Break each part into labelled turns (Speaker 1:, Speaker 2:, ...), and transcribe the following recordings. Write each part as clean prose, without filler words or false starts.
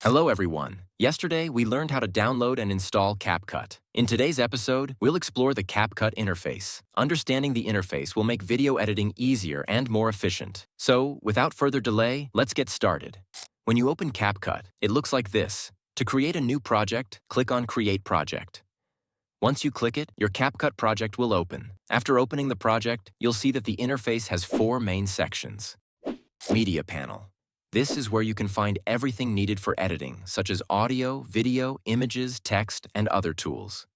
Speaker 1: Hello everyone. Yesterday, we learned how to download and install CapCut. In today's episode, we'll explore the CapCut interface. Understanding the interface will make video editing easier and more efficient. So, without further delay, let's get started. When you open CapCut, it looks like this. To create a new project, click on Create Project. Once you click it, your CapCut project will open. After opening the project, you'll see that the interface has four main sections. Media panel. This is where you can find everything needed for editing, such as audio, video, images, text, and other tools.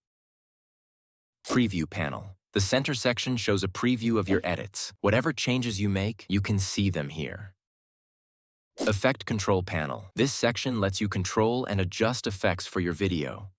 Speaker 1: Preview panel. The center section shows a preview of your edits. Whatever changes you make, you can see them here. Effect control panel. This section lets you control and adjust effects for your video.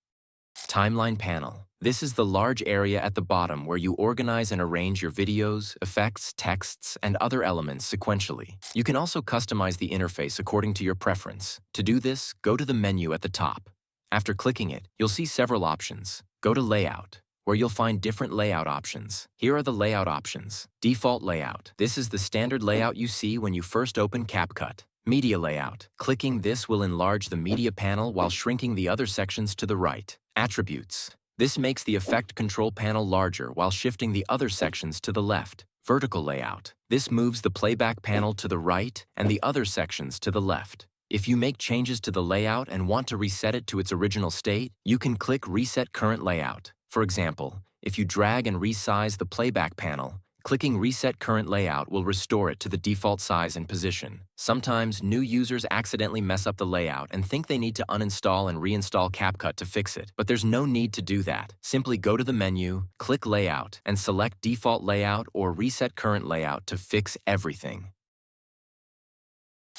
Speaker 1: Timeline panel. This is the large area at the bottom where you organize and arrange your videos, effects, texts, and other elements sequentially. You can also customize the interface according to your preference. To do this, go to the menu at the top. After clicking it, you'll see several options. Go to Layout, where you'll find different layout options. Here are the layout options. Default layout. This is the standard layout you see when you first open CapCut. Media layout. Clicking this will enlarge the media panel while shrinking the other sections to the right. Attributes. This makes the effect control panel larger while shifting the other sections to the left. Vertical layout. This moves the playback panel to the right and the other sections to the left. If you make changes to the layout and want to reset it to its original state, you can click Reset Current Layout. For example, if you drag and resize the playback panel, clicking Reset Current Layout will restore it to the default size and position. Sometimes, new users accidentally mess up the layout and think they need to uninstall and reinstall CapCut to fix it, but there's no need to do that. Simply go to the menu, click Layout, and select Default Layout or Reset Current Layout to fix everything.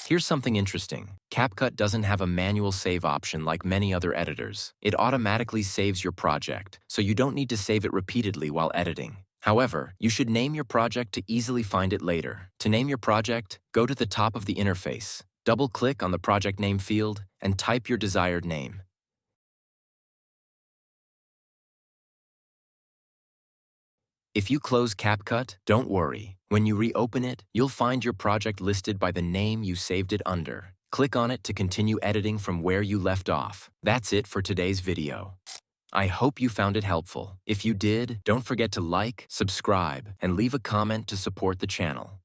Speaker 1: Here's something interesting. CapCut doesn't have a manual save option like many other editors. It automatically saves your project, so you don't need to save it repeatedly while editing. However, you should name your project to easily find it later. To name your project, go to the top of the interface, double-click on the project name field, and type your desired name. If you close CapCut, don't worry. When you reopen it, you'll find your project listed by the name you saved it under. Click on it to continue editing from where you left off. That's it for today's video. I hope you found it helpful. If you did, don't forget to like, subscribe, and leave a comment to support the channel.